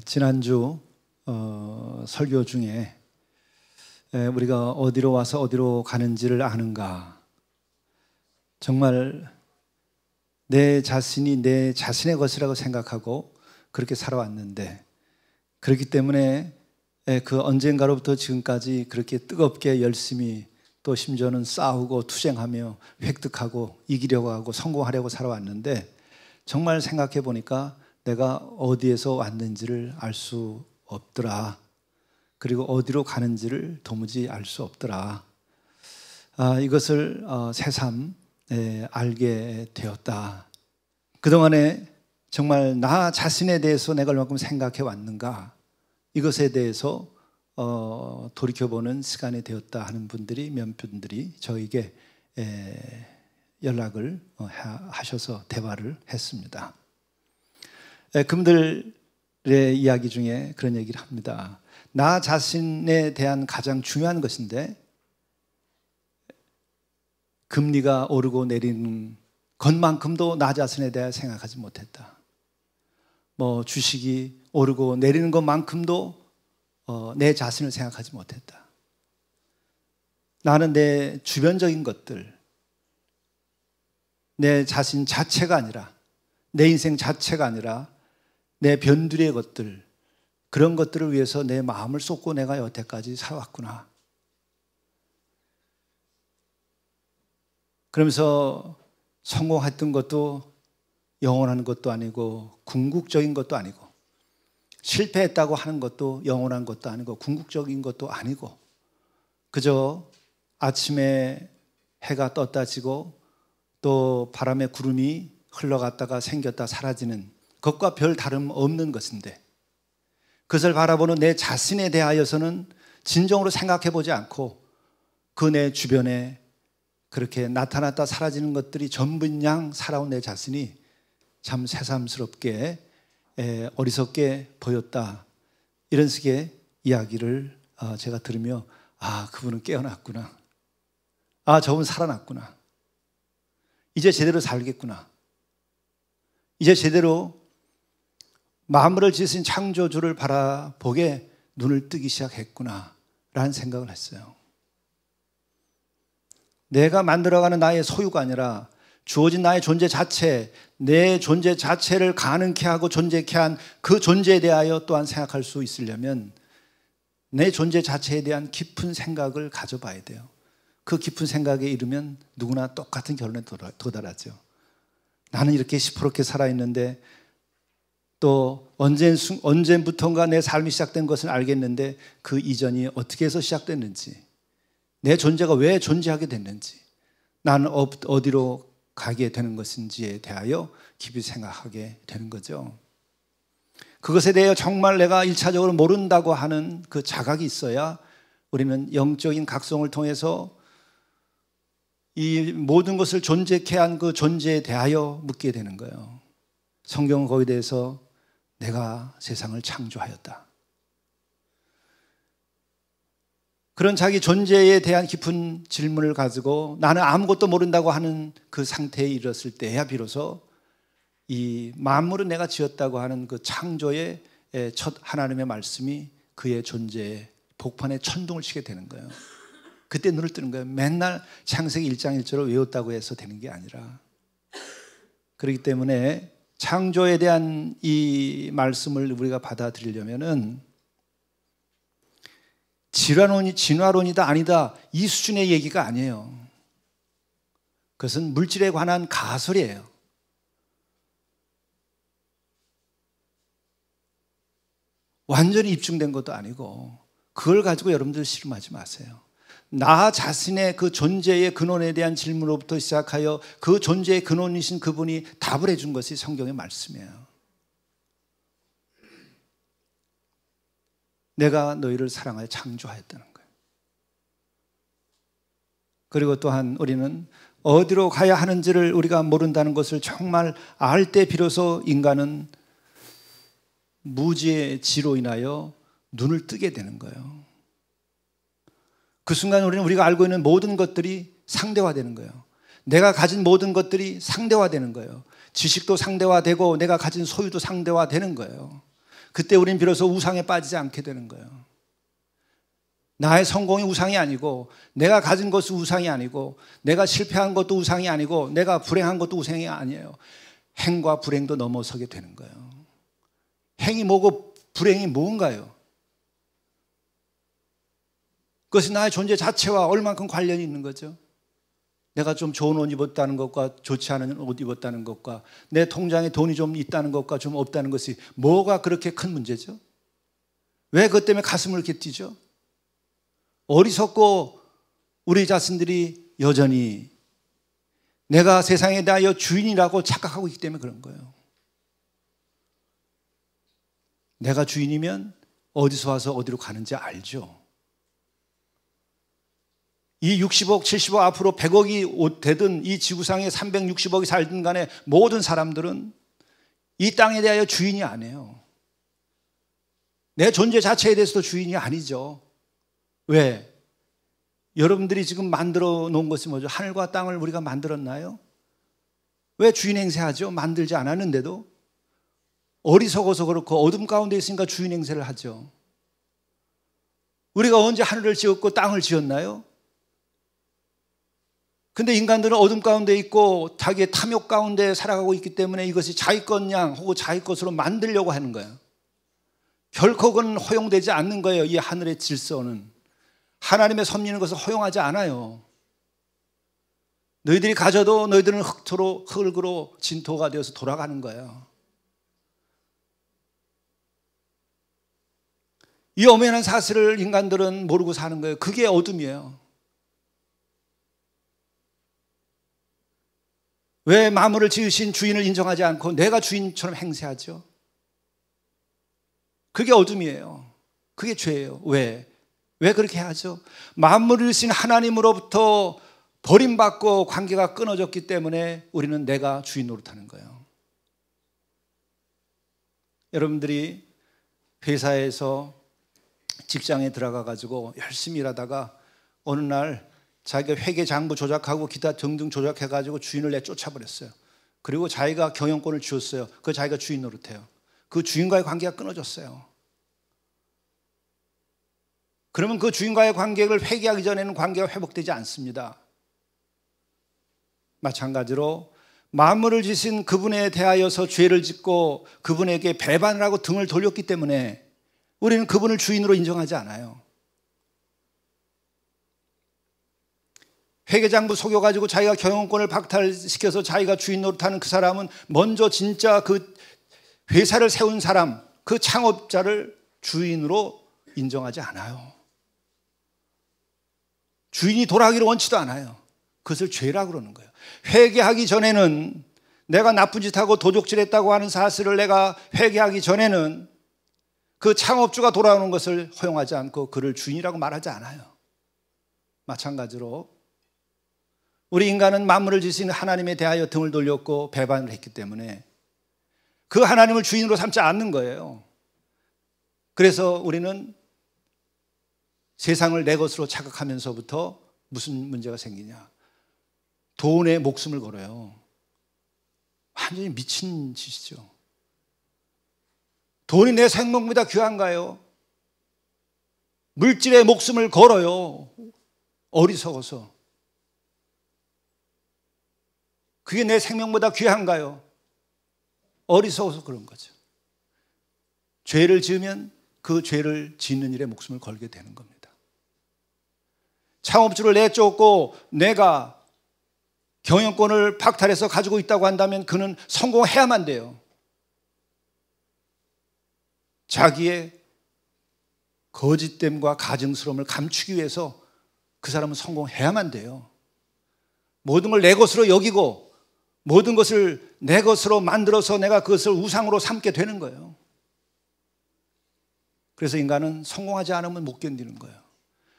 지난주 설교 중에 우리가 어디로 와서 어디로 가는지를 아는가, 정말 내 자신이 내 자신의 것이라고 생각하고 그렇게 살아왔는데, 그렇기 때문에 그 언젠가로부터 지금까지 그렇게 뜨겁게 열심히 또 심지어는 싸우고 투쟁하며 획득하고 이기려고 하고 성공하려고 살아왔는데, 정말 생각해 보니까 내가 어디에서 왔는지를 알 수 없더라. 그리고 어디로 가는지를 도무지 알 수 없더라. 이것을 새삼 알게 되었다. 그동안에 정말 나 자신에 대해서 내가 얼마큼 생각해 왔는가, 이것에 대해서 돌이켜보는 시간이 되었다 하는 분들이, 몇 분들이 저에게 연락을 하셔서 대화를 했습니다. 그분들의 이야기 중에 그런 얘기를 합니다. 나 자신에 대한 가장 중요한 것인데, 금리가 오르고 내리는 것만큼도 나 자신에 대해 생각하지 못했다. 주식이 오르고 내리는 것만큼도 내 자신을 생각하지 못했다. 나는 내 주변적인 것들, 내 자신 자체가 아니라, 내 인생 자체가 아니라 내 변두리의 것들, 그런 것들을 위해서 내 마음을 쏟고 내가 여태까지 살아왔구나. 그러면서 성공했던 것도 영원한 것도 아니고 궁극적인 것도 아니고, 실패했다고 하는 것도 영원한 것도 아니고 궁극적인 것도 아니고, 그저 아침에 해가 떴다 지고 또 바람에 구름이 흘러갔다가 생겼다 사라지는 것과 별 다름 없는 것인데, 그것을 바라보는 내 자신에 대하여서는 진정으로 생각해 보지 않고 그 내 주변에 그렇게 나타났다 사라지는 것들이 전부인 양 살아온 내 자신이 참 새삼스럽게 어리석게 보였다. 이런 식의 이야기를 제가 들으며, 그분은 깨어났구나. 저분 살아났구나. 이제 제대로 살겠구나. 이제 제대로 만물을 지으신 창조주를 바라보게 눈을 뜨기 시작했구나 라는 생각을 했어요. 내가 만들어가는 나의 소유가 아니라 주어진 나의 존재 자체, 내 존재 자체를 가능케 하고 존재케 한 그 존재에 대하여 또한 생각할 수 있으려면 내 존재 자체에 대한 깊은 생각을 가져봐야 돼요. 그 깊은 생각에 이르면 누구나 똑같은 결론에 도달하죠. 나는 이렇게 시퍼렇게 살아있는데, 또 언제부턴가 내 삶이 시작된 것을 알겠는데 그 이전이 어떻게 해서 시작됐는지, 내 존재가 왜 존재하게 됐는지, 나는 어디로 가게 되는 것인지에 대하여 깊이 생각하게 되는 거죠. 그것에 대해 정말 내가 1차적으로 모른다고 하는 그 자각이 있어야 우리는 영적인 각성을 통해서 이 모든 것을 존재케 한 그 존재에 대하여 묻게 되는 거예요. 성경은 거기에 대해서 내가 세상을 창조하였다, 그런 자기 존재에 대한 깊은 질문을 가지고 나는 아무것도 모른다고 하는 그 상태에 이르렀을 때야 비로소 이 만물은 내가 지었다고 하는 그 창조의 첫 하나님의 말씀이 그의 존재에 복판에 천둥을 치게 되는 거예요. 그때 눈을 뜨는 거예요. 맨날 창세기 1장 1절을 외웠다고 해서 되는 게 아니라, 그렇기 때문에 창조에 대한 이 말씀을 우리가 받아들이려면은 진화론이다 아니다 이 수준의 얘기가 아니에요. 그것은 물질에 관한 가설이에요. 완전히 입증된 것도 아니고, 그걸 가지고 여러분들 씨름하지 마세요. 나 자신의 그 존재의 근원에 대한 질문으로부터 시작하여 그 존재의 근원이신 그분이 답을 해준 것이 성경의 말씀이에요. 내가 너희를 사랑하여 창조하였다는 거예요. 그리고 또한 우리는 어디로 가야 하는지를 우리가 모른다는 것을 정말 알 때 비로소 인간은 무지의 지로 인하여 눈을 뜨게 되는 거예요. 그 순간 우리가 알고 있는 모든 것들이 상대화되는 거예요. 내가 가진 모든 것들이 상대화되는 거예요. 지식도 상대화되고 내가 가진 소유도 상대화되는 거예요. 그때 우리는 비로소 우상에 빠지지 않게 되는 거예요. 나의 성공이 우상이 아니고, 내가 가진 것이 우상이 아니고, 내가 실패한 것도 우상이 아니고, 내가 불행한 것도 우상이 아니에요. 행과 불행도 넘어서게 되는 거예요. 행이 뭐고 불행이 뭔가요? 그것이 나의 존재 자체와 얼만큼 관련이 있는 거죠. 내가 좀 좋은 옷 입었다는 것과 좋지 않은 옷 입었다는 것과 내 통장에 돈이 좀 있다는 것과 좀 없다는 것이 뭐가 그렇게 큰 문제죠? 왜 그것 때문에 가슴을 이렇게 뛰죠? 어리석고 우리 자신들이 여전히 내가 세상에 대하여 주인이라고 착각하고 있기 때문에 그런 거예요. 내가 주인이면 어디서 와서 어디로 가는지 알죠. 이 60억, 70억 앞으로 100억이 되든 이 지구상에 360억이 살든 간에 모든 사람들은 이 땅에 대하여 주인이 아니에요. 내 존재 자체에 대해서도 주인이 아니죠. 왜? 여러분들이 지금 만들어 놓은 것이 뭐죠? 하늘과 땅을 우리가 만들었나요? 왜 주인 행세하죠? 만들지 않았는데도. 어리석어서 그렇고 어둠 가운데 있으니까 주인 행세를 하죠. 우리가 언제 하늘을 지었고 땅을 지었나요? 근데 인간들은 어둠 가운데 있고 자기의 탐욕 가운데 살아가고 있기 때문에 이것이 자기 것냥 혹은 자기 것으로 만들려고 하는 거예요. 결코 그건 허용되지 않는 거예요. 이 하늘의 질서는. 하나님의 섭리는 것을 허용하지 않아요. 너희들이 가져도 너희들은 흙으로 진토가 되어서 돌아가는 거예요. 이 엄연한 사실을 인간들은 모르고 사는 거예요. 그게 어둠이에요. 왜 만물을 지으신 주인을 인정하지 않고 내가 주인처럼 행세하죠? 그게 어둠이에요. 그게 죄예요. 왜? 왜 그렇게 하죠? 만물을 지으신 하나님으로부터 버림받고 관계가 끊어졌기 때문에 우리는 내가 주인 노릇하는 거예요. 여러분들이 회사에서 직장에 들어가 가지고 열심히 일하다가 어느 날 자기가 회계 장부 조작하고 기타 등등 조작해 가지고 주인을 내쫓아버렸어요. 그리고 자기가 경영권을 쥐었어요. 그 자기가 주인 노릇해요. 그 주인과의 관계가 끊어졌어요. 그러면 그 주인과의 관계를 회개하기 전에는 관계가 회복되지 않습니다. 마찬가지로 만물을 지신 그분에 대하여서 죄를 짓고 그분에게 배반을 하고 등을 돌렸기 때문에 우리는 그분을 주인으로 인정하지 않아요. 회계장부 속여가지고 자기가 경영권을 박탈시켜서 자기가 주인 노릇하는 그 사람은 먼저 진짜 그 회사를 세운 사람, 그 창업자를 주인으로 인정하지 않아요. 주인이 돌아가기를 원치도 않아요. 그것을 죄라고 그러는 거예요. 회개하기 전에는 내가 나쁜 짓하고 도적질했다고 하는 사실을 내가 회개하기 전에는 그 창업주가 돌아오는 것을 허용하지 않고 그를 주인이라고 말하지 않아요. 마찬가지로 우리 인간은 만물을 지으신 하나님에 대하여 등을 돌렸고 배반을 했기 때문에 그 하나님을 주인으로 삼지 않는 거예요. 그래서 우리는 세상을 내 것으로 착각하면서부터 무슨 문제가 생기냐? 돈에 목숨을 걸어요. 완전히 미친 짓이죠. 돈이 내 생명보다 귀한가요? 물질에 목숨을 걸어요. 어리석어서. 그게 내 생명보다 귀한가요? 어리석어서 그런 거죠. 죄를 지으면 그 죄를 짓는 일에 목숨을 걸게 되는 겁니다. 창업주를 내쫓고 내가 경영권을 박탈해서 가지고 있다고 한다면 그는 성공해야만 돼요. 자기의 거짓됨과 가증스러움을 감추기 위해서 그 사람은 성공해야만 돼요. 모든 걸 내 것으로 여기고 모든 것을 내 것으로 만들어서 내가 그것을 우상으로 삼게 되는 거예요. 그래서 인간은 성공하지 않으면 못 견디는 거예요.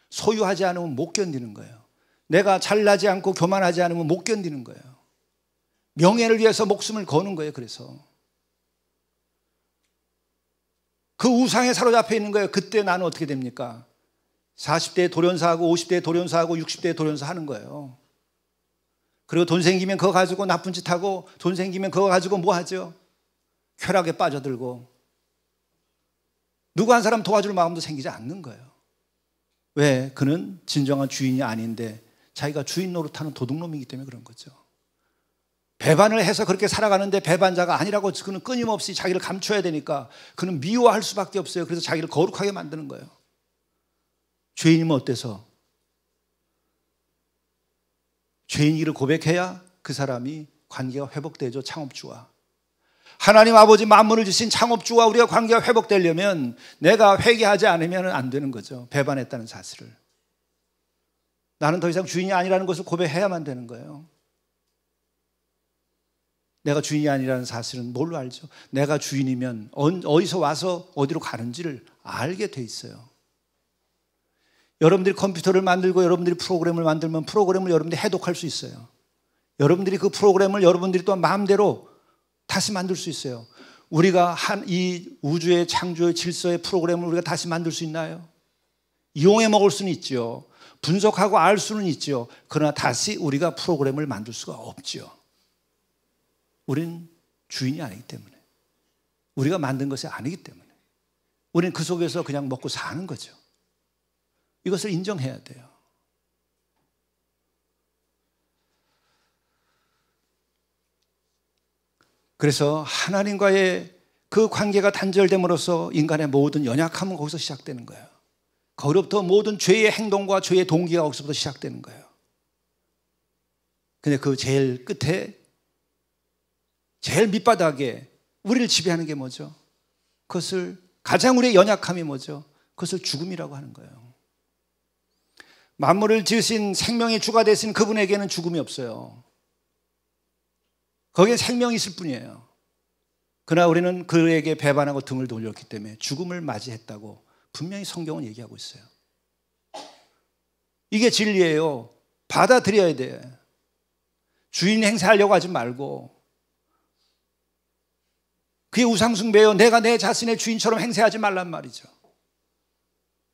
소유하지 않으면 못 견디는 거예요. 내가 잘나지 않고 교만하지 않으면 못 견디는 거예요. 명예를 위해서 목숨을 거는 거예요. 그래서 그 우상에 사로잡혀 있는 거예요. 그때 나는 어떻게 됩니까? 40대에 돌연사하고 50대에 돌연사하고 60대에 돌연사 하는 거예요. 그리고 돈 생기면 그거 가지고 나쁜 짓 하고 돈 생기면 그거 가지고 뭐 하죠? 쾌락에 빠져들고 누구 한 사람 도와줄 마음도 생기지 않는 거예요. 왜? 그는 진정한 주인이 아닌데 자기가 주인 노릇하는 도둑놈이기 때문에 그런 거죠. 배반을 해서 그렇게 살아가는데 배반자가 아니라고 그는 끊임없이 자기를 감춰야 되니까 그는 미워할 수밖에 없어요. 그래서 자기를 거룩하게 만드는 거예요. 죄인이면 어때서? 죄인이기를 고백해야 그 사람이 관계가 회복되죠. 창업주와. 하나님 아버지 만물을 주신 창업주와 우리가 관계가 회복되려면 내가 회개하지 않으면 안 되는 거죠. 배반했다는 사실을. 나는 더 이상 주인이 아니라는 것을 고백해야만 되는 거예요. 내가 주인이 아니라는 사실은 뭘로 알죠? 내가 주인이면 어디서 와서 어디로 가는지를 알게 돼 있어요. 여러분들이 컴퓨터를 만들고 여러분들이 프로그램을 만들면 프로그램을 여러분들이 해독할 수 있어요. 여러분들이 그 프로그램을 여러분들이 또 마음대로 다시 만들 수 있어요. 우리가 이 우주의 창조의 질서의 프로그램을 우리가 다시 만들 수 있나요? 이용해 먹을 수는 있죠. 분석하고 알 수는 있죠. 그러나 다시 우리가 프로그램을 만들 수가 없죠. 우리는 주인이 아니기 때문에, 우리가 만든 것이 아니기 때문에 우리는 그 속에서 그냥 먹고 사는 거죠. 이것을 인정해야 돼요. 그래서 하나님과의 그 관계가 단절됨으로써 인간의 모든 연약함은 거기서 시작되는 거예요. 거기로부터 모든 죄의 행동과 죄의 동기가 거기서부터 시작되는 거예요. 근데 그 제일 끝에, 제일 밑바닥에 우리를 지배하는 게 뭐죠? 그것을, 가장 우리의 연약함이 뭐죠? 그것을 죽음이라고 하는 거예요. 만물을 지으신 생명의 주가 되신 그분에게는 죽음이 없어요. 거기에 생명이 있을 뿐이에요. 그러나 우리는 그에게 배반하고 등을 돌렸기 때문에 죽음을 맞이했다고 분명히 성경은 얘기하고 있어요. 이게 진리예요. 받아들여야 돼. 주인 행세하려고 하지 말고. 그게 우상숭배예요. 내가 내 자신의 주인처럼 행세하지 말란 말이죠.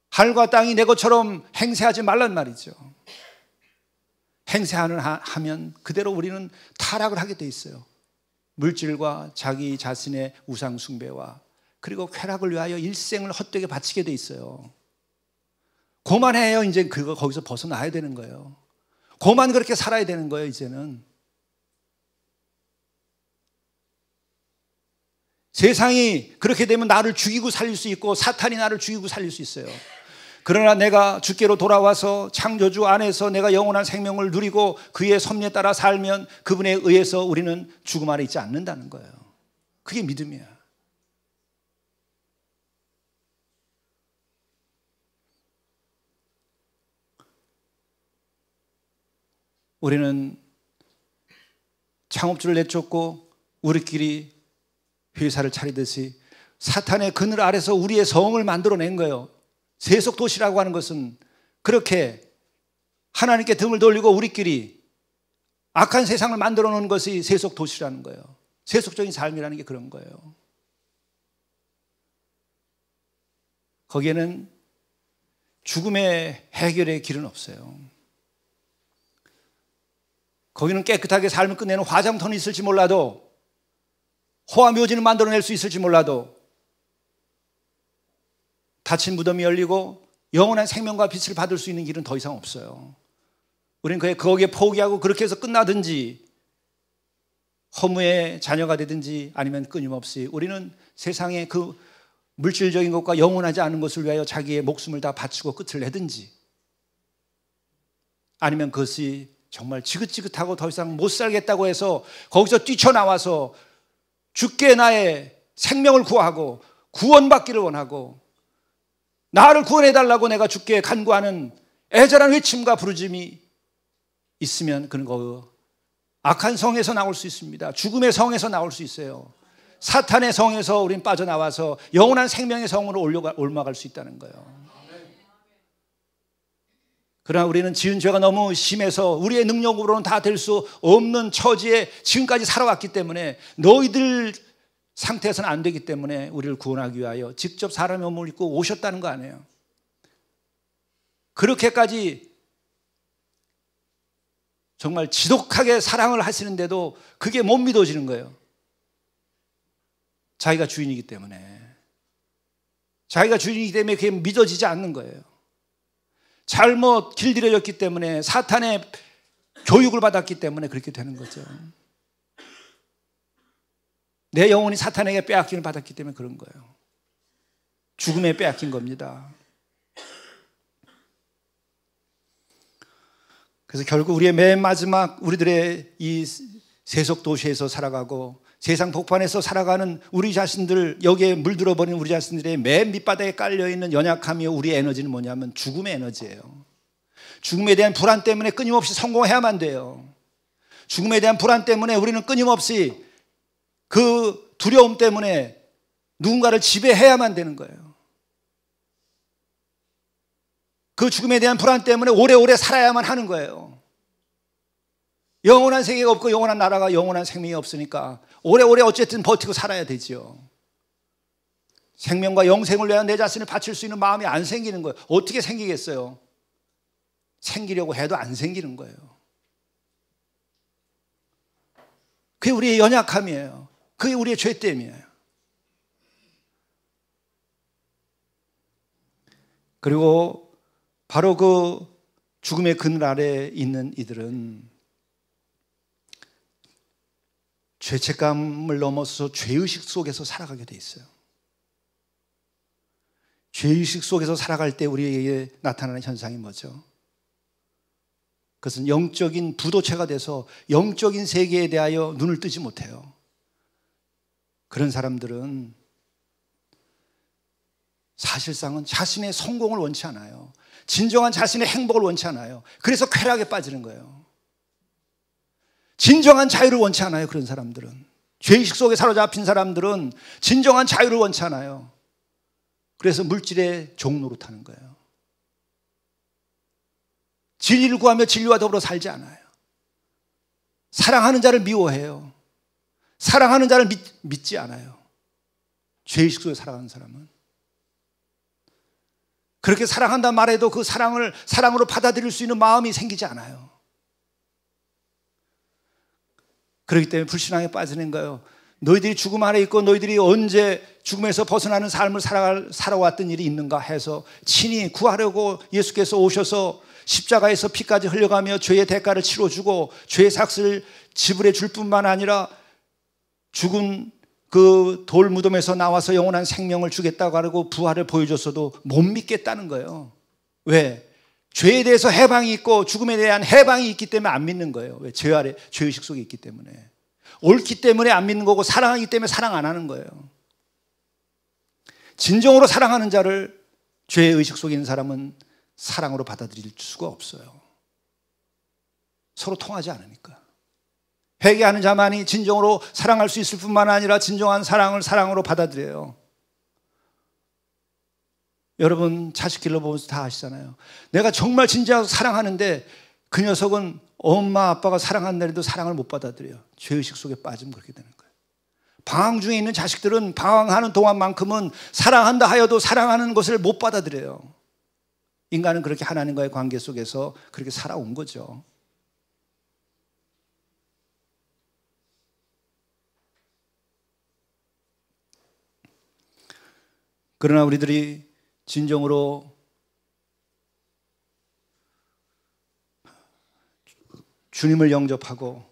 하늘과 땅이 내 것처럼 행세하지 말란 말이죠. 하면 그대로 우리는 타락을 하게 돼 있어요. 물질과 자기 자신의 우상 숭배와 그리고 쾌락을 위하여 일생을 헛되게 바치게 돼 있어요. 그만해요. 이제 그거 거기서 벗어나야 되는 거예요. 그만 그렇게 살아야 되는 거예요. 이제는 세상이 그렇게 되면 나를 죽이고 살릴 수 있고 사탄이 나를 죽이고 살릴 수 있어요. 그러나 내가 주께로 돌아와서 창조주 안에서 내가 영원한 생명을 누리고 그의 섭리에 따라 살면 그분에 의해서 우리는 죽음 아래 있지 않는다는 거예요. 그게 믿음이야. 우리는 창업주를 내쫓고 우리끼리 회사를 차리듯이 사탄의 그늘 아래서 우리의 성을 만들어낸 거예요. 세속 도시라고 하는 것은 그렇게 하나님께 등을 돌리고 우리끼리 악한 세상을 만들어 놓은 것이 세속 도시라는 거예요. 세속적인 삶이라는 게 그런 거예요. 거기에는 죽음의 해결의 길은 없어요. 거기는 깨끗하게 삶을 끝내는 화장터는 있을지 몰라도, 호화묘지는 만들어낼 수 있을지 몰라도 닫힌 무덤이 열리고 영원한 생명과 빛을 받을 수 있는 길은 더 이상 없어요. 우리는 거기에 포기하고 그렇게 해서 끝나든지 허무의 자녀가 되든지 아니면 끊임없이 우리는 세상의 그 물질적인 것과 영원하지 않은 것을 위하여 자기의 목숨을 다 바치고 끝을 내든지, 아니면 그것이 정말 지긋지긋하고 더 이상 못 살겠다고 해서 거기서 뛰쳐나와서 주께 나의 생명을 구하고 구원받기를 원하고 나를 구원해달라고 내가 주께 간구하는 애절한 외침과 부르짐이 있으면 그는 그 악한 성에서 나올 수 있습니다. 죽음의 성에서 나올 수 있어요. 사탄의 성에서 우린 빠져나와서 영원한 생명의 성으로 올라갈 수 있다는 거예요. 그러나 우리는 지은 죄가 너무 심해서 우리의 능력으로는 다 될 수 없는 처지에 지금까지 살아왔기 때문에, 너희들 상태에서는 안 되기 때문에 우리를 구원하기 위하여 직접 사람의 몸을 입고 오셨다는 거 아니에요. 그렇게까지 정말 지독하게 사랑을 하시는데도 그게 못 믿어지는 거예요. 자기가 주인이기 때문에. 자기가 주인이기 때문에 그게 믿어지지 않는 거예요. 잘못 길들여졌기 때문에, 사탄의 교육을 받았기 때문에 그렇게 되는 거죠. 내 영혼이 사탄에게 빼앗김을 받았기 때문에 그런 거예요. 죽음에 빼앗긴 겁니다. 그래서 결국 우리의 맨 마지막, 우리들의 이 세속 도시에서 살아가고 세상 복판에서 살아가는 우리 자신들, 여기에 물들어 버린 우리 자신들의 맨 밑바닥에 깔려있는 연약함이요, 우리의 에너지는 뭐냐면 죽음의 에너지예요. 죽음에 대한 불안 때문에 끊임없이 성공해야만 돼요. 죽음에 대한 불안 때문에 우리는 끊임없이 그 두려움 때문에 누군가를 지배해야만 되는 거예요. 그 죽음에 대한 불안 때문에 오래오래 살아야만 하는 거예요. 영원한 세계가 없고 영원한 나라가, 영원한 생명이 없으니까 오래오래 어쨌든 버티고 살아야 되죠. 생명과 영생을 위한 내 자신을 바칠 수 있는 마음이 안 생기는 거예요. 어떻게 생기겠어요? 생기려고 해도 안 생기는 거예요. 그게 우리의 연약함이에요. 그게 우리의 죄됨이에요. 그리고 바로 그 죽음의 그늘 아래에 있는 이들은 죄책감을 넘어서 죄의식 속에서 살아가게 돼 있어요. 죄의식 속에서 살아갈 때 우리에게 나타나는 현상이 뭐죠? 그것은 영적인 부도체가 돼서 영적인 세계에 대하여 눈을 뜨지 못해요. 그런 사람들은 사실상은 자신의 성공을 원치 않아요. 진정한 자신의 행복을 원치 않아요. 그래서 쾌락에 빠지는 거예요. 진정한 자유를 원치 않아요. 그런 사람들은, 죄의식 속에 사로잡힌 사람들은 진정한 자유를 원치 않아요. 그래서 물질의 종노릇하는 거예요. 진리를 구하며 진리와 더불어 살지 않아요. 사랑하는 자를 미워해요. 사랑하는 자를 믿지 않아요. 죄의식 속에 살아가는 사람은. 그렇게 사랑한다 말해도 그 사랑을 사랑으로 받아들일 수 있는 마음이 생기지 않아요. 그렇기 때문에 불신앙에 빠지는 거예요. 너희들이 죽음 안에 있고 너희들이 언제 죽음에서 벗어나는 삶을 살아왔던 일이 있는가 해서 친히 구하려고 예수께서 오셔서 십자가에서 피까지 흘려가며 죄의 대가를 치러주고 죄의 삭스를 지불해 줄 뿐만 아니라 죽은 그 돌 무덤에서 나와서 영원한 생명을 주겠다고 하고 부활을 보여줬어도 못 믿겠다는 거예요. 왜? 죄에 대해서 해방이 있고 죽음에 대한 해방이 있기 때문에 안 믿는 거예요. 왜? 죄 아래, 죄의식 속에 있기 때문에. 옳기 때문에 안 믿는 거고 사랑하기 때문에 사랑 안 하는 거예요. 진정으로 사랑하는 자를 죄의 의식 속에 있는 사람은 사랑으로 받아들일 수가 없어요. 서로 통하지 않으니까. 회개하는 자만이 진정으로 사랑할 수 있을 뿐만 아니라 진정한 사랑을 사랑으로 받아들여요. 여러분 자식 길러보면서 다 아시잖아요. 내가 정말 진지하게 사랑하는데 그 녀석은 엄마 아빠가 사랑한다는데도 사랑을 못 받아들여요. 죄의식 속에 빠지면 그렇게 되는 거예요. 방황 중에 있는 자식들은 방황하는 동안만큼은 사랑한다 하여도 사랑하는 것을 못 받아들여요. 인간은 그렇게 하나님과의 관계 속에서 그렇게 살아온 거죠. 그러나 우리들이 진정으로 주님을 영접하고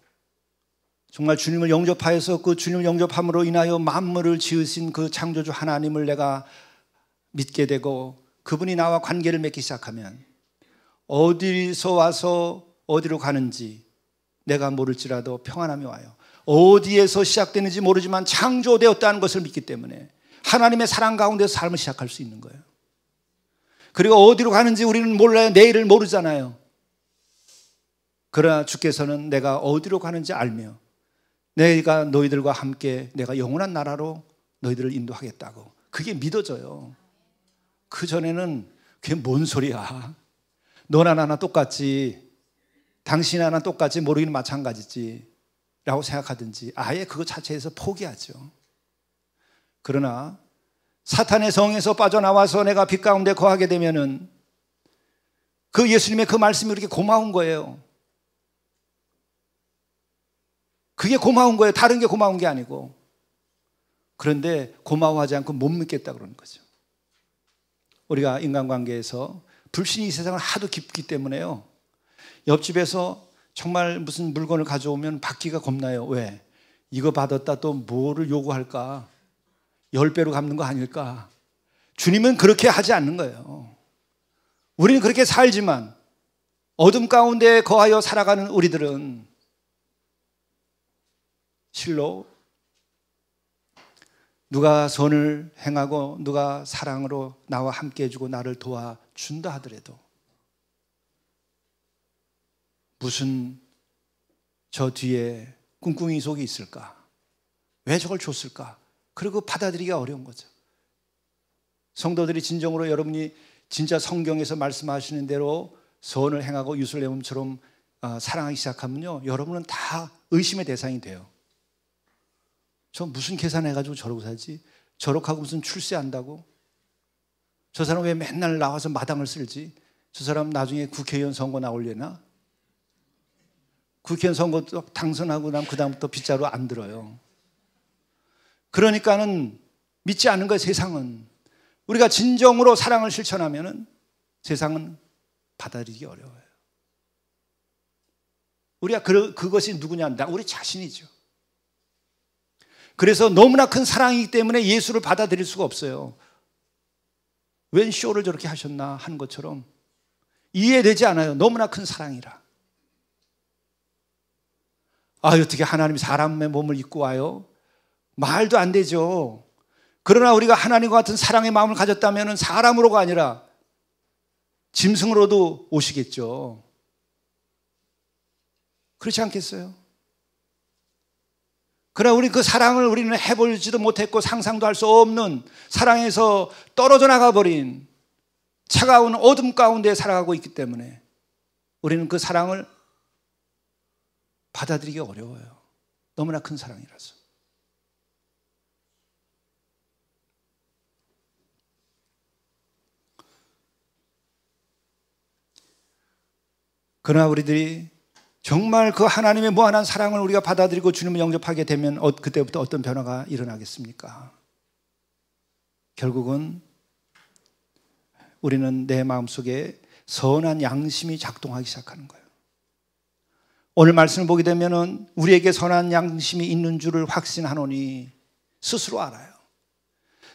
정말 주님을 영접하여서 그 주님을 영접함으로 인하여 만물을 지으신 그 창조주 하나님을 내가 믿게 되고 그분이 나와 관계를 맺기 시작하면 어디서 와서 어디로 가는지 내가 모를지라도 평안함이 와요. 어디에서 시작되는지 모르지만 창조되었다는 것을 믿기 때문에 하나님의 사랑 가운데서 삶을 시작할 수 있는 거예요. 그리고 어디로 가는지 우리는 몰라요. 내일을 모르잖아요. 그러나 주께서는 내가 어디로 가는지 알며 내가 너희들과 함께 내가 영원한 나라로 너희들을 인도하겠다고. 그게 믿어져요. 그전에는 그게 뭔 소리야. 너나 나나 똑같지. 당신 하나 똑같지. 모르기는 마찬가지지 라고 생각하든지 아예 그거 자체에서 포기하죠. 그러나 사탄의 성에서 빠져나와서 내가 빛 가운데 거하게 되면은 그 예수님의 그 말씀이 그렇게 고마운 거예요. 그게 고마운 거예요. 다른 게 고마운 게 아니고. 그런데 고마워하지 않고 못 믿겠다 그러는 거죠. 우리가 인간관계에서 불신이 이 세상을 하도 깊기 때문에요. 옆집에서 정말 무슨 물건을 가져오면 받기가 겁나요. 왜? 이거 받았다 또 뭐를 요구할까? 10배로 갚는 거 아닐까? 주님은 그렇게 하지 않는 거예요. 우리는 그렇게 살지만 어둠 가운데 거하여 살아가는 우리들은 실로 누가 선을 행하고 누가 사랑으로 나와 함께 해주고 나를 도와준다 하더라도 무슨 저 뒤에 꿍꿍이 속이 있을까? 왜 저걸 줬을까? 그리고 받아들이기가 어려운 거죠. 성도들이 진정으로 여러분이 진짜 성경에서 말씀하시는 대로 선을 행하고 유술레몬처럼 사랑하기 시작하면요, 여러분은 다 의심의 대상이 돼요. 저 무슨 계산해가지고 저러고 살지? 저렇게 하고 무슨 출세한다고? 저 사람 왜 맨날 나와서 마당을 쓸지? 저 사람 나중에 국회의원 선거 나오려나? 국회의원 선거 당선하고 나면 그 다음부터 빗자루 안 들어요. 그러니까는 믿지 않는 거예요. 세상은. 우리가 진정으로 사랑을 실천하면은 세상은 받아들이기 어려워요. 우리가 그것이 누구냐? 우리 자신이죠. 그래서 너무나 큰 사랑이기 때문에 예수를 받아들일 수가 없어요. 웬 쇼를 저렇게 하셨나 하는 것처럼 이해되지 않아요. 너무나 큰 사랑이라. 어떻게 하나님이 사람의 몸을 입고 와요? 말도 안 되죠. 그러나 우리가 하나님과 같은 사랑의 마음을 가졌다면 사람으로가 아니라 짐승으로도 오시겠죠. 그렇지 않겠어요? 그러나 우리 그 사랑을 우리는 해보지도 못했고 상상도 할 수 없는 사랑에서 떨어져 나가버린 차가운 어둠 가운데 살아가고 있기 때문에 우리는 그 사랑을 받아들이기 어려워요. 너무나 큰 사랑이라서. 그러나 우리들이 정말 그 하나님의 무한한 사랑을 우리가 받아들이고 주님을 영접하게 되면 그때부터 어떤 변화가 일어나겠습니까? 결국은 우리는 내 마음속에 선한 양심이 작동하기 시작하는 거예요. 오늘 말씀을 보게 되면 우리에게 선한 양심이 있는 줄을 확신하노니 스스로 알아요.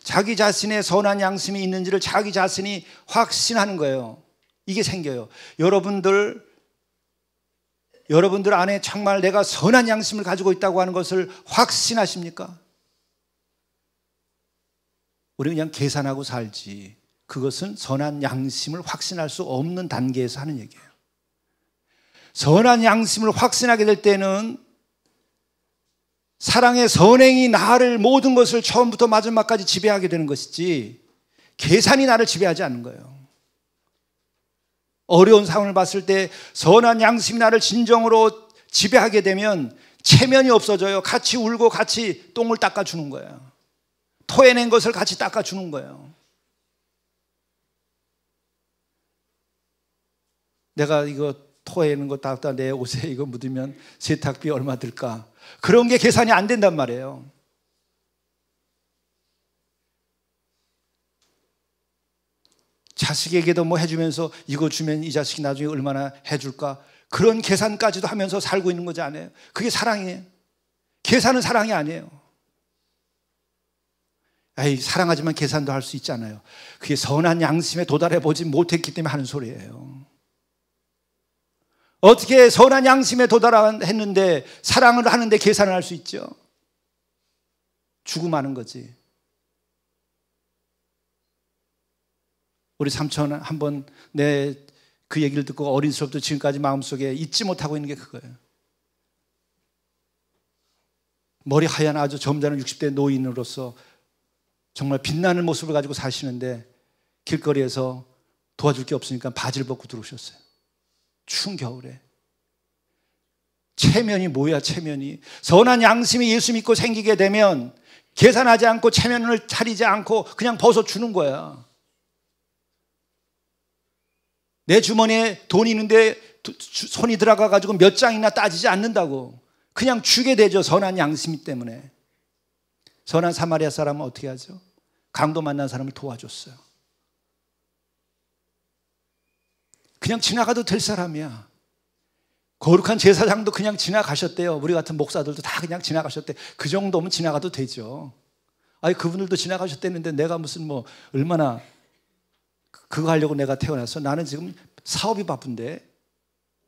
자기 자신의 선한 양심이 있는지를 자기 자신이 확신하는 거예요. 이게 생겨요. 여러분들 안에 정말 내가 선한 양심을 가지고 있다고 하는 것을 확신하십니까? 우리 그냥 계산하고 살지. 그것은 선한 양심을 확신할 수 없는 단계에서 하는 얘기예요. 선한 양심을 확신하게 될 때는 사랑의 선행이 나를 모든 것을 처음부터 마지막까지 지배하게 되는 것이지 계산이 나를 지배하지 않는 거예요. 어려운 상황을 봤을 때 선한 양심이 나를 진정으로 지배하게 되면 체면이 없어져요. 같이 울고 같이 똥을 닦아주는 거예요. 토해낸 것을 같이 닦아주는 거예요. 내가 이거 토해낸 거 닦다 내 옷에 이거 묻으면 세탁비 얼마 들까? 그런 게 계산이 안 된단 말이에요. 자식에게도 뭐 해주면서 이거 주면 이 자식이 나중에 얼마나 해줄까? 그런 계산까지도 하면서 살고 있는 거지 않아요? 그게 사랑이에요. 계산은 사랑이 아니에요. 사랑하지만 계산도 할 수 있잖아요. 그게 선한 양심에 도달해 보지 못했기 때문에 하는 소리예요. 어떻게 선한 양심에 도달했는데 사랑을 하는데 계산을 할 수 있죠? 죽음하는 거지. 우리 삼촌 한번 내 그 얘기를 듣고 어린 시절부터 지금까지 마음속에 잊지 못하고 있는 게 그거예요. 머리 하얀 아주 점잖은 60대 노인으로서 정말 빛나는 모습을 가지고 사시는데 길거리에서 도와줄 게 없으니까 바지를 벗고 들어오셨어요. 추운 겨울에. 체면이 뭐야, 체면이. 선한 양심이 예수 믿고 생기게 되면 계산하지 않고 체면을 차리지 않고 그냥 벗어주는 거야. 내 주머니에 돈이 있는데 손이 들어가가지고 몇 장이나 따지지 않는다고. 그냥 주게 되죠. 선한 양심 때문에. 선한 사마리아 사람은 어떻게 하죠? 강도 만난 사람을 도와줬어요. 그냥 지나가도 될 사람이야. 거룩한 제사장도 그냥 지나가셨대요. 우리 같은 목사들도 다 그냥 지나가셨대. 그 정도면 지나가도 되죠. 아니 그분들도 지나가셨다는데 내가 무슨 뭐 얼마나 그거 하려고 내가 태어났어? 나는 지금 사업이 바쁜데,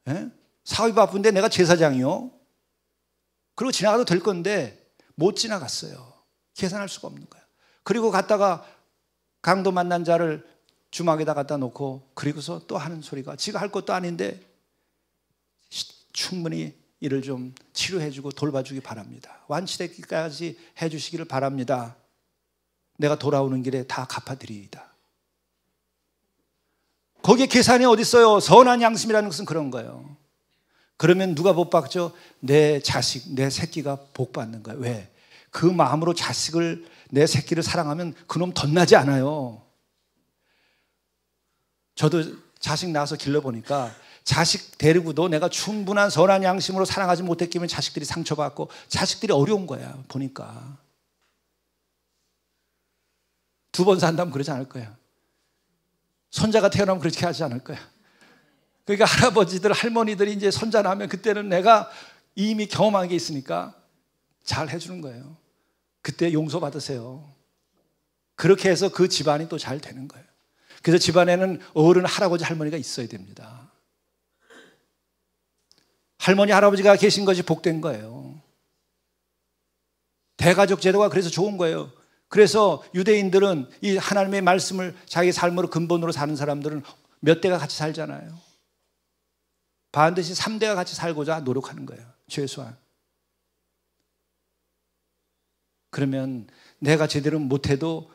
예? 사업이 바쁜데 내가 제사장이요? 그리고 지나가도 될 건데 못 지나갔어요. 계산할 수가 없는 거야. 그리고 갔다가 강도 만난 자를 주막에다 갖다 놓고 그리고서 또 하는 소리가 지가 할 것도 아닌데 충분히 이를 좀 치료해주고 돌봐주기 바랍니다. 완치되기까지 해주시기를 바랍니다. 내가 돌아오는 길에 다 갚아드리이다. 거기에 계산이 어디 있어요? 선한 양심이라는 것은 그런 거예요. 그러면 누가 복 받죠? 내 자식, 내 새끼가 복 받는 거예요. 왜? 그 마음으로 자식을, 내 새끼를 사랑하면 그놈 덧나지 않아요. 저도 자식 낳아서 길러보니까 자식 데리고도 내가 충분한 선한 양심으로 사랑하지 못했기 때문에 자식들이 상처받고 자식들이 어려운 거야. 보니까 2번 산다면 그러지 않을 거야. 손자가 태어나면 그렇게 하지 않을 거야. 그러니까 할아버지들 할머니들이 이제 손자 낳으면 그때는 내가 이미 경험한 게 있으니까 잘 해주는 거예요. 그때 용서받으세요. 그렇게 해서 그 집안이 또 잘 되는 거예요. 그래서 집안에는 어른 할아버지 할머니가 있어야 됩니다. 할머니 할아버지가 계신 것이 복된 거예요. 대가족 제도가 그래서 좋은 거예요. 그래서 유대인들은 이 하나님의 말씀을 자기 삶으로 근본으로 사는 사람들은 몇 대가 같이 살잖아요. 반드시 3대가 같이 살고자 노력하는 거예요. 최소한. 그러면 내가 제대로 못해도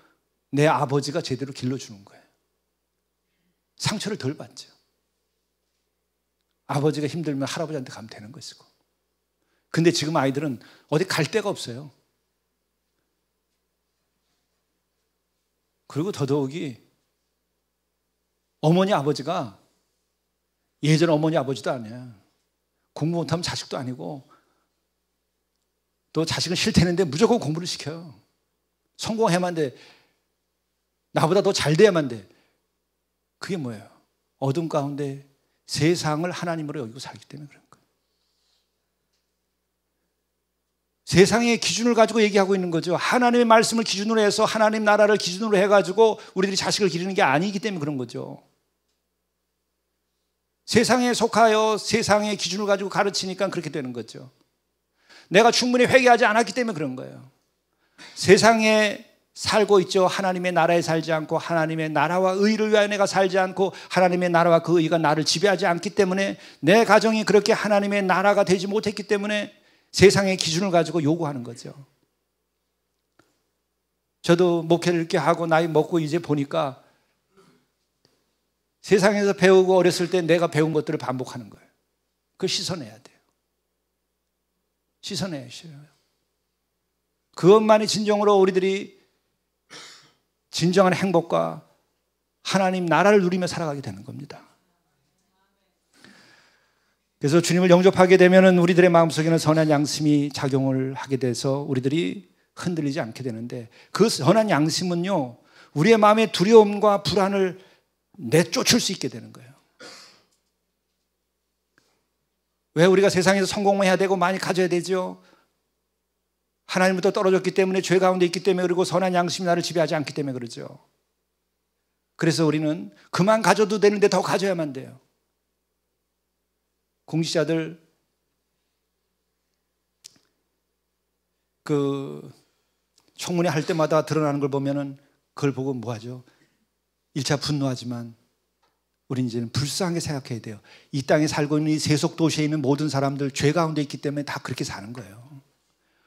내 아버지가 제대로 길러주는 거예요. 상처를 덜 받죠. 아버지가 힘들면 할아버지한테 가면 되는 것이고. 근데 지금 아이들은 어디 갈 데가 없어요. 그리고 더더욱이 어머니 아버지가 예전 어머니 아버지도 아니야. 공부 못하면 자식도 아니고 또 자식은 싫다는데 무조건 공부를 시켜요. 성공해야만 돼. 나보다 더 잘 돼야만 돼. 그게 뭐예요? 어둠 가운데 세상을 하나님으로 여기고 살기 때문에 그런 거예요. 세상의 기준을 가지고 얘기하고 있는 거죠. 하나님의 말씀을 기준으로 해서 하나님 나라를 기준으로 해가지고 우리들이 자식을 기르는 게 아니기 때문에 그런 거죠. 세상에 속하여 세상의 기준을 가지고 가르치니까 그렇게 되는 거죠. 내가 충분히 회개하지 않았기 때문에 그런 거예요. 세상에 살고 있죠. 하나님의 나라에 살지 않고 하나님의 나라와 의를 위하여 내가 살지 않고 하나님의 나라와 그 의가 나를 지배하지 않기 때문에 내 가정이 그렇게 하나님의 나라가 되지 못했기 때문에 세상의 기준을 가지고 요구하는 거죠. 저도 목회를 이렇게 하고 나이 먹고 이제 보니까 세상에서 배우고 어렸을 때 내가 배운 것들을 반복하는 거예요. 그걸 씻어내야 돼요. 씻어내야 돼요. 그것만이 진정으로 우리들이 진정한 행복과 하나님 나라를 누리며 살아가게 되는 겁니다. 그래서 주님을 영접하게 되면 우리들의 마음속에는 선한 양심이 작용을 하게 돼서 우리들이 흔들리지 않게 되는데 그 선한 양심은요 우리의 마음의 두려움과 불안을 내쫓을 수 있게 되는 거예요. 왜 우리가 세상에서 성공해야 되고 많이 가져야 되죠? 하나님부터 떨어졌기 때문에 죄 가운데 있기 때문에 그리고 선한 양심이 나를 지배하지 않기 때문에 그러죠. 그래서 우리는 그만 가져도 되는데 더 가져야만 돼요. 공직자들 그 청문회 할 때마다 드러나는 걸 보면은 그걸 보고 뭐 하죠? 1차 분노하지만 우리는 이제는 불쌍하게 생각해야 돼요. 이 땅에 살고 있는 이 세속 도시에 있는 모든 사람들 죄 가운데 있기 때문에 다 그렇게 사는 거예요.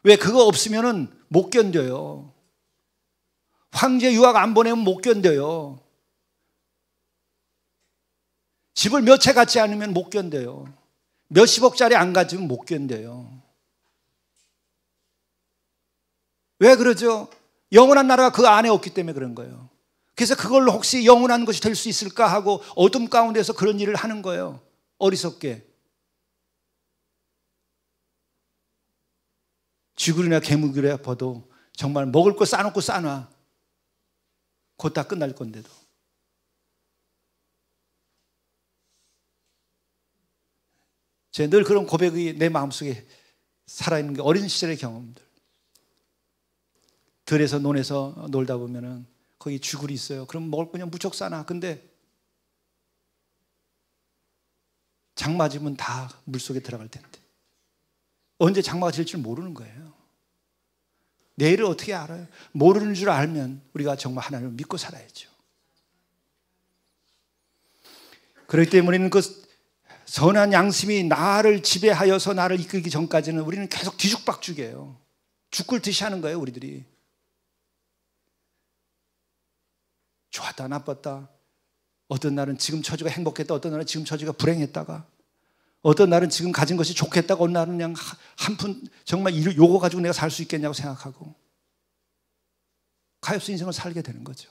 왜 그거 없으면은 못 견뎌요. 황제 유학 안 보내면 못 견뎌요. 집을 몇 채 갖지 않으면 못 견뎌요. 몇십억짜리 안 가지면 못 견뎌요. 왜 그러죠? 영원한 나라가 그 안에 없기 때문에 그런 거예요. 그래서 그걸로 혹시 영원한 것이 될 수 있을까 하고 어둠 가운데서 그런 일을 하는 거예요. 어리석게. 쥐굴이나 개무귀라 봐도 정말 먹을 거 싸놓고 싸놔. 곧 다 끝날 건데도. 제가 늘 그런 고백이 내 마음속에 살아있는 게 어린 시절의 경험들. 들에서 논에서 놀다 보면은 거기 쥐굴이 있어요. 그럼 먹을 거 그냥 무척 싸나. 근데 장 맞으면 다 물속에 들어갈 텐데 언제 장마가 질 줄 모르는 거예요. 내일을 어떻게 알아요? 모르는 줄 알면 우리가 정말 하나님을 믿고 살아야죠. 그렇기 때문에 우리는 그 선한 양심이 나를 지배하여서 나를 이끌기 전까지는 우리는 계속 뒤죽박죽이에요. 죽을 듯이 하는 거예요, 우리들이. 좋았다, 나빴다. 어떤 날은 지금 처지가 행복했다, 어떤 날은 지금 처지가 불행했다가, 어떤 날은 지금 가진 것이 좋겠다가, 어느 날은 그냥 한 푼 정말 요거 가지고 내가 살 수 있겠냐고 생각하고 가엾은 인생을 살게 되는 거죠.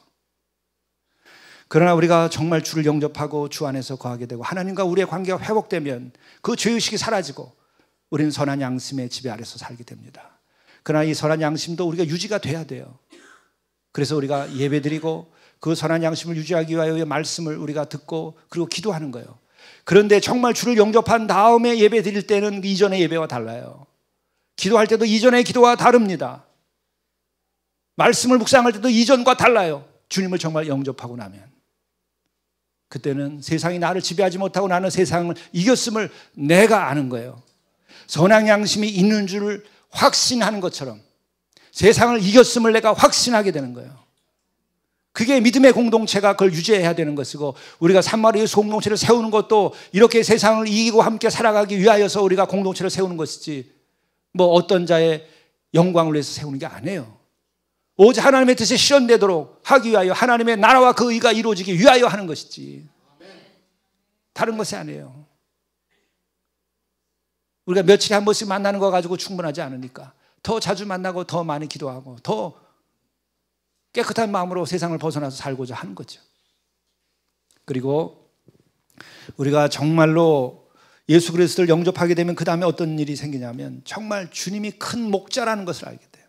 그러나 우리가 정말 주를 영접하고 주 안에서 거하게 되고 하나님과 우리의 관계가 회복되면 그 죄의식이 사라지고 우리는 선한 양심의 지배 아래서 살게 됩니다. 그러나 이 선한 양심도 우리가 유지가 돼야 돼요. 그래서 우리가 예배드리고 그 선한 양심을 유지하기 위하여 말씀을 우리가 듣고 그리고 기도하는 거예요. 그런데 정말 주를 영접한 다음에 예배 드릴 때는 이전의 예배와 달라요. 기도할 때도 이전의 기도와 다릅니다. 말씀을 묵상할 때도 이전과 달라요. 주님을 정말 영접하고 나면. 그때는 세상이 나를 지배하지 못하고 나는 세상을 이겼음을 내가 아는 거예요. 선한 양심이 있는 줄 확신하는 것처럼 세상을 이겼음을 내가 확신하게 되는 거예요. 그게 믿음의 공동체가 그걸 유지해야 되는 것이고, 우리가 산마리의 공동체를 세우는 것도 이렇게 세상을 이기고 함께 살아가기 위하여서 우리가 공동체를 세우는 것이지 뭐 어떤 자의 영광을 위해서 세우는 게 아니에요. 오직 하나님의 뜻이 실현되도록 하기 위하여 하나님의 나라와 그 의가 이루어지기 위하여 하는 것이지 다른 것이 아니에요. 우리가 며칠에 한 번씩 만나는 거 가지고 충분하지 않으니까 더 자주 만나고 더 많이 기도하고 더 깨끗한 마음으로 세상을 벗어나서 살고자 하는 거죠. 그리고 우리가 정말로 예수 그리스도를 영접하게 되면 그 다음에 어떤 일이 생기냐면 정말 주님이 큰 목자라는 것을 알게 돼요.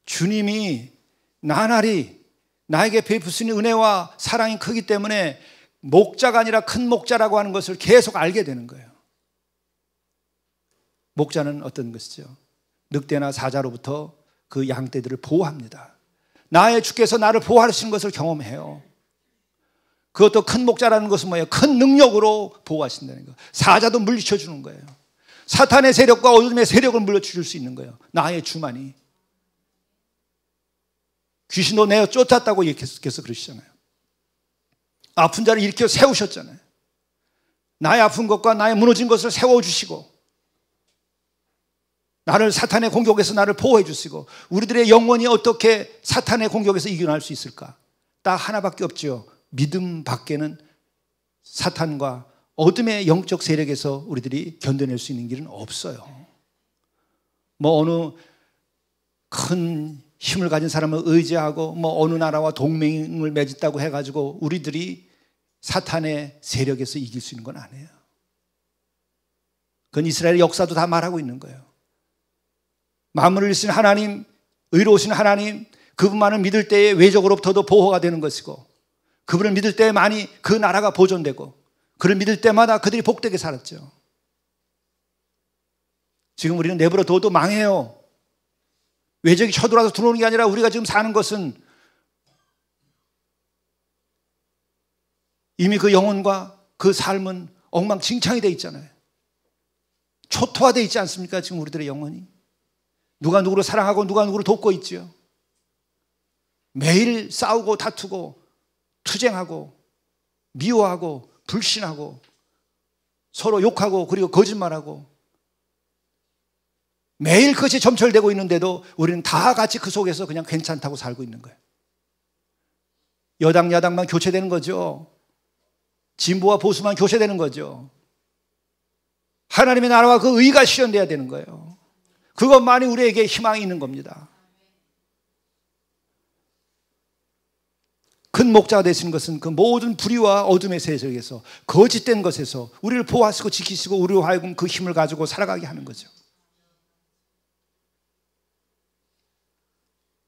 주님이 나날이 나에게 베푸시는 은혜와 사랑이 크기 때문에 목자가 아니라 큰 목자라고 하는 것을 계속 알게 되는 거예요. 목자는 어떤 것이죠? 늑대나 사자로부터 그 양떼들을 보호합니다. 나의 주께서 나를 보호하시는 것을 경험해요. 그것도 큰 목자라는 것은 뭐예요? 큰 능력으로 보호하신다는 거예요. 사자도 물리쳐 주는 거예요. 사탄의 세력과 어둠의 세력을 물려줄 수 있는 거예요. 나의 주만이. 귀신도 내어 쫓았다고 예수께서 그러시잖아요. 아픈 자를 일으켜 세우셨잖아요. 나의 아픈 것과 나의 무너진 것을 세워주시고 나를 사탄의 공격에서 나를 보호해 주시고, 우리들의 영혼이 어떻게 사탄의 공격에서 이겨낼 수 있을까? 딱 하나밖에 없죠. 믿음 밖에는 사탄과 어둠의 영적 세력에서 우리들이 견뎌낼 수 있는 길은 없어요. 뭐 어느 큰 힘을 가진 사람을 의지하고 뭐 어느 나라와 동맹을 맺었다고 해가지고 우리들이 사탄의 세력에서 이길 수 있는 건 아니에요. 그건 이스라엘의 역사도 다 말하고 있는 거예요. 만물을 일으키신 하나님, 의로우신 하나님, 그분만을 믿을 때에 외적으로부터도 보호가 되는 것이고, 그분을 믿을 때만이 그 나라가 보존되고, 그를 믿을 때마다 그들이 복되게 살았죠. 지금 우리는 내버려 둬도 망해요. 외적이 쳐들어와서 들어오는 게 아니라 우리가 지금 사는 것은 이미 그 영혼과 그 삶은 엉망진창이 되어 있잖아요. 초토화되어 있지 않습니까? 지금 우리들의 영혼이. 누가 누구를 사랑하고 누가 누구를 돕고 있죠. 매일 싸우고 다투고 투쟁하고 미워하고 불신하고 서로 욕하고 그리고 거짓말하고 매일 그것이 점철되고 있는데도 우리는 다 같이 그 속에서 그냥 괜찮다고 살고 있는 거예요. 여당 야당만 교체되는 거죠. 진보와 보수만 교체되는 거죠. 하나님의 나라와 그 의가 실현돼야 되는 거예요. 그것만이 우리에게 희망이 있는 겁니다. 큰 목자가 되시는 것은 그 모든 불의와 어둠의 세력에서, 거짓된 것에서 우리를 보호하시고 지키시고 우리로 하여금 그 힘을 가지고 살아가게 하는 거죠.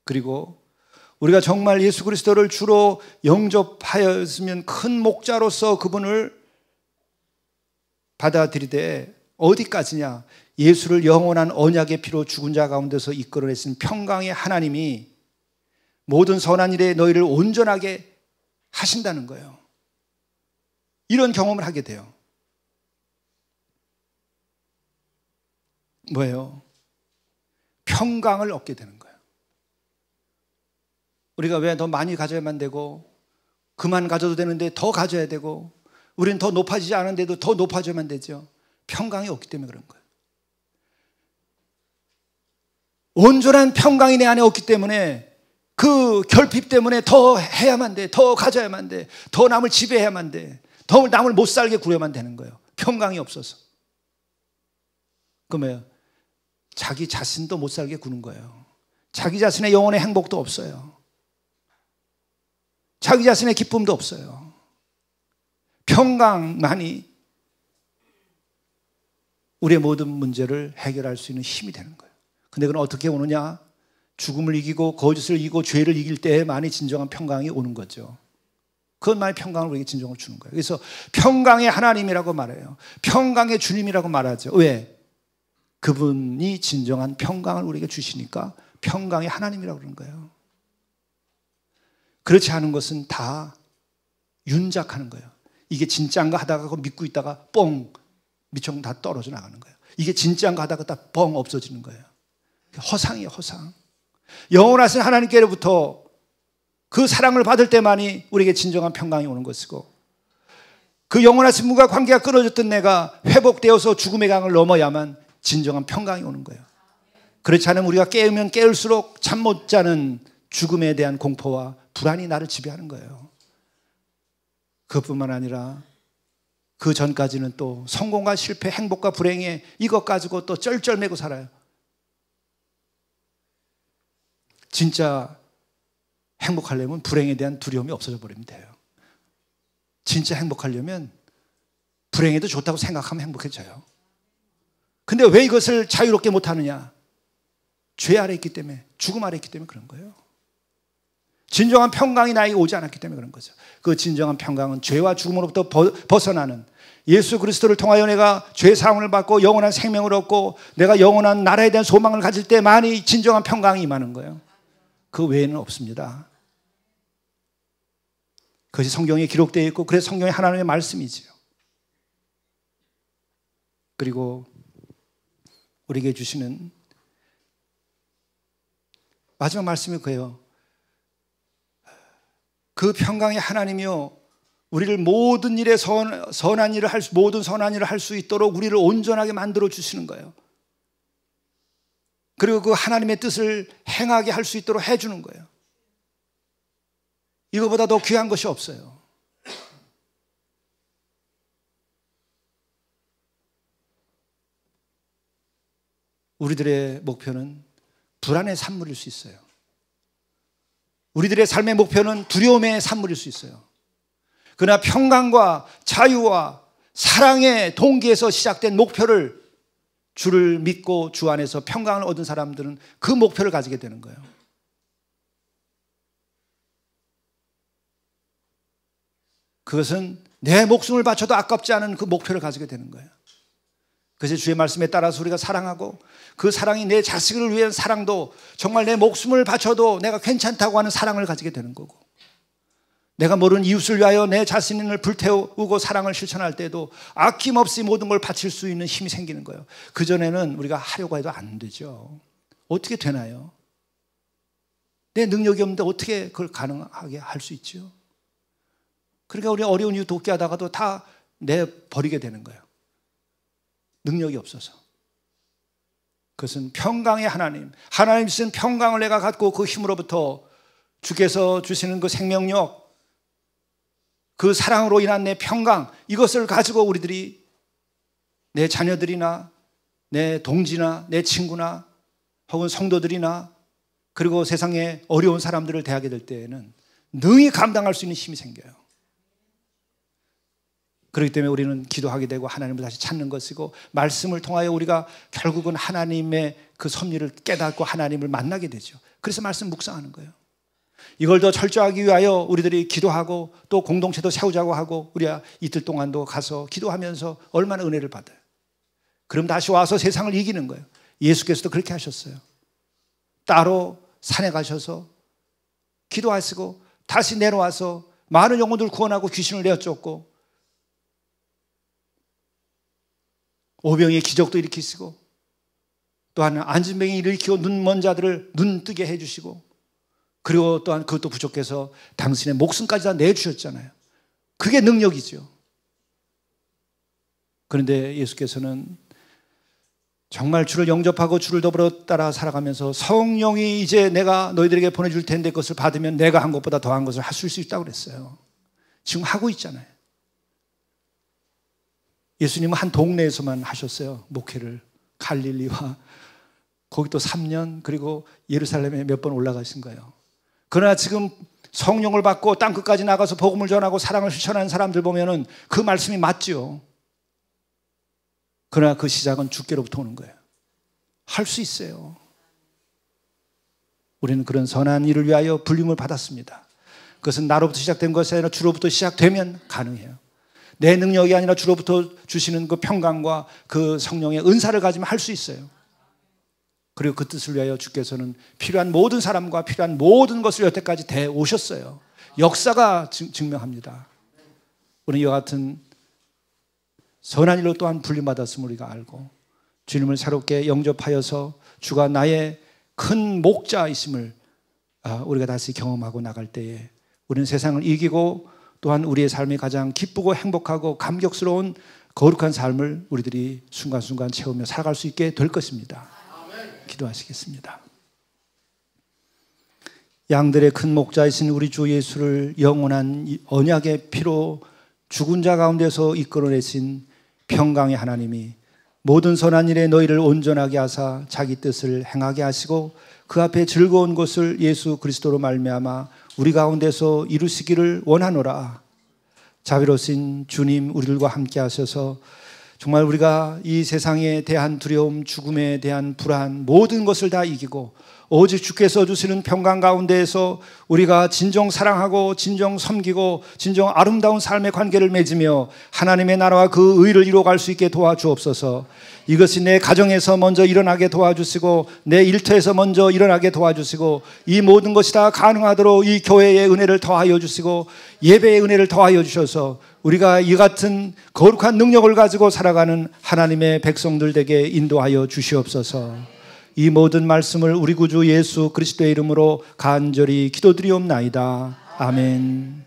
그리고 우리가 정말 예수 그리스도를 주로 영접하였으면 큰 목자로서 그분을 받아들이되 어디까지냐? 예수를 영원한 언약의 피로 죽은 자 가운데서 이끌어내신 평강의 하나님이 모든 선한 일에 너희를 온전하게 하신다는 거예요. 이런 경험을 하게 돼요. 뭐예요? 평강을 얻게 되는 거예요. 우리가 왜 더 많이 가져야만 되고 그만 가져도 되는데 더 가져야 되고 우리는 더 높아지지 않은데도 더 높아져야만 되죠. 평강이 없기 때문에 그런 거예요. 온전한 평강이 내 안에 없기 때문에 그 결핍 때문에 더 해야만 돼, 더 가져야만 돼, 더 남을 지배해야만 돼, 더 남을 못 살게 구려야만 되는 거예요. 평강이 없어서. 그러면 자기 자신도 못 살게 구는 거예요. 자기 자신의 영혼의 행복도 없어요. 자기 자신의 기쁨도 없어요. 평강만이 우리의 모든 문제를 해결할 수 있는 힘이 되는 거예요. 근데 그건 어떻게 오느냐? 죽음을 이기고 거짓을 이기고 죄를 이길 때에만이 진정한 평강이 오는 거죠. 그것만이 평강을 우리에게 진정으로 주는 거예요. 그래서 평강의 하나님이라고 말해요. 평강의 주님이라고 말하죠. 왜? 그분이 진정한 평강을 우리에게 주시니까 평강의 하나님이라고 그러는 거예요. 그렇지 않은 것은 다 윤작하는 거예요. 이게 진짜인가 하다가 믿고 있다가 뻥 미총 다 떨어져 나가는 거예요. 이게 진짜인가 하다가 다 뻥 없어지는 거예요. 허상이에요, 허상. 영원하신 하나님께로부터 그 사랑을 받을 때만이 우리에게 진정한 평강이 오는 것이고, 그 영원하신 분과 관계가 끊어졌던 내가 회복되어서 죽음의 강을 넘어야만 진정한 평강이 오는 거예요. 그렇지 않으면 우리가 깨우면 깨울수록 잠 못 자는 죽음에 대한 공포와 불안이 나를 지배하는 거예요. 그것뿐만 아니라 그 전까지는 또 성공과 실패, 행복과 불행에 이것 가지고 또 쩔쩔매고 살아요. 진짜 행복하려면 불행에 대한 두려움이 없어져 버리면 돼요. 진짜 행복하려면 불행해도 좋다고 생각하면 행복해져요. 근데 왜 이것을 자유롭게 못하느냐? 죄 아래 있기 때문에, 죽음 아래 있기 때문에 그런 거예요. 진정한 평강이 나에게 오지 않았기 때문에 그런 거죠. 그 진정한 평강은 죄와 죽음으로부터 벗어나는, 예수 그리스도를 통하여 내가 죄 사함을 받고 영원한 생명을 얻고 내가 영원한 나라에 대한 소망을 가질 때만이 진정한 평강이 임하는 거예요. 그 외에는 없습니다. 그것이 성경에 기록되어 있고, 그래서 성경이 하나님의 말씀이지요. 그리고 우리에게 주시는 마지막 말씀이 그예요. 그 평강의 하나님이요, 우리를 모든 일에 선한 일을 모든 선한 일을 할 수 있도록 우리를 온전하게 만들어 주시는 거예요. 그리고 그 하나님의 뜻을 행하게 할 수 있도록 해주는 거예요. 이거보다 더 귀한 것이 없어요. 우리들의 목표는 불안의 산물일 수 있어요. 우리들의 삶의 목표는 두려움의 산물일 수 있어요. 그러나 평강과 자유와 사랑의 동기에서 시작된 목표를, 주를 믿고 주 안에서 평강을 얻은 사람들은 그 목표를 가지게 되는 거예요. 그것은 내 목숨을 바쳐도 아깝지 않은 그 목표를 가지게 되는 거예요. 그래서 주의 말씀에 따라서 우리가 사랑하고, 그 사랑이 내 자식을 위한 사랑도 정말 내 목숨을 바쳐도 내가 괜찮다고 하는 사랑을 가지게 되는 거고, 내가 모르는 이웃을 위하여 내 자신을 불태우고 사랑을 실천할 때도 아낌없이 모든 걸 바칠 수 있는 힘이 생기는 거예요. 그전에는 우리가 하려고 해도 안 되죠. 어떻게 되나요? 내 능력이 없는데 어떻게 그걸 가능하게 할 수 있죠? 그러니까 우리 어려운 이유 돕게 하다가도 다 내버리게 되는 거예요. 능력이 없어서. 그것은 평강의 하나님, 하나님 주신 평강을 내가 갖고 그 힘으로부터 주께서 주시는 그 생명력, 그 사랑으로 인한 내 평강, 이것을 가지고 우리들이 내 자녀들이나 내 동지나 내 친구나 혹은 성도들이나 그리고 세상의 어려운 사람들을 대하게 될 때에는 능히 감당할 수 있는 힘이 생겨요. 그렇기 때문에 우리는 기도하게 되고 하나님을 다시 찾는 것이고, 말씀을 통하여 우리가 결국은 하나님의 그 섭리를 깨닫고 하나님을 만나게 되죠. 그래서 말씀 묵상하는 거예요. 이걸 더 철저하기 위하여 우리들이 기도하고 또 공동체도 세우자고 하고 우리가 이틀 동안도 가서 기도하면서 얼마나 은혜를 받아요. 그럼 다시 와서 세상을 이기는 거예요. 예수께서도 그렇게 하셨어요. 따로 산에 가셔서 기도하시고 다시 내려와서 많은 영혼들을 구원하고 귀신을 내어쫓고 오병이의 기적도 일으키시고 또한 안진병이 일으키고 눈 먼 자들을 눈 뜨게 해주시고 그리고 또한 그것도 부족해서 당신의 목숨까지 다 내주셨잖아요. 그게 능력이죠. 그런데 예수께서는 정말 주를 영접하고 주를 더불어 따라 살아가면서 성령이 이제 내가 너희들에게 보내줄 텐데 그것을 받으면 내가 한 것보다 더한 것을 하실 수 있다고 그랬어요. 지금 하고 있잖아요. 예수님은 한 동네에서만 하셨어요. 목회를. 갈릴리와 거기 또 3년 그리고 예루살렘에 몇 번 올라가신 거예요. 그러나 지금 성령을 받고 땅끝까지 나가서 복음을 전하고 사랑을 실천하는 사람들 보면은 그 말씀이 맞죠. 그러나 그 시작은 주께로부터 오는 거예요. 할 수 있어요. 우리는 그런 선한 일을 위하여 불림을 받았습니다. 그것은 나로부터 시작된 것이 아니라 주로부터 시작되면 가능해요. 내 능력이 아니라 주로부터 주시는 그 평강과 그 성령의 은사를 가지면 할 수 있어요. 그리고 그 뜻을 위하여 주께서는 필요한 모든 사람과 필요한 모든 것을 여태까지 대 오셨어요. 역사가 증명합니다. 우리는 이와 같은 선한 일로 또한 불림받았음을 우리가 알고 주님을 새롭게 영접하여서 주가 나의 큰 목자이심을 우리가 다시 경험하고 나갈 때에 우리는 세상을 이기고 또한 우리의 삶이 가장 기쁘고 행복하고 감격스러운 거룩한 삶을 우리들이 순간순간 채우며 살아갈 수 있게 될 것입니다. 기도하시겠습니다. 양들의 큰 목자이신 우리 주 예수를 영원한 언약의 피로 죽은 자 가운데서 이끌어내신 평강의 하나님이 모든 선한 일에 너희를 온전하게 하사 자기 뜻을 행하게 하시고 그 앞에 즐거운 것을 예수 그리스도로 말미암아 우리 가운데서 이루시기를 원하노라. 자비로우신 주님 우리들과 함께 하셔서 정말 우리가 이 세상에 대한 두려움, 죽음에 대한 불안 모든 것을 다 이기고 오직 주께서 주시는 평강 가운데에서 우리가 진정 사랑하고 진정 섬기고 진정 아름다운 삶의 관계를 맺으며 하나님의 나라와 그 의를 이루어갈 수 있게 도와주옵소서. 이것이 내 가정에서 먼저 일어나게 도와주시고 내 일터에서 먼저 일어나게 도와주시고 이 모든 것이 다 가능하도록 이 교회의 은혜를 더하여 주시고 예배의 은혜를 더하여 주셔서 우리가 이 같은 거룩한 능력을 가지고 살아가는 하나님의 백성들 되게 인도하여 주시옵소서. 이 모든 말씀을 우리 구주 예수 그리스도의 이름으로 간절히 기도드리옵나이다. 아멘.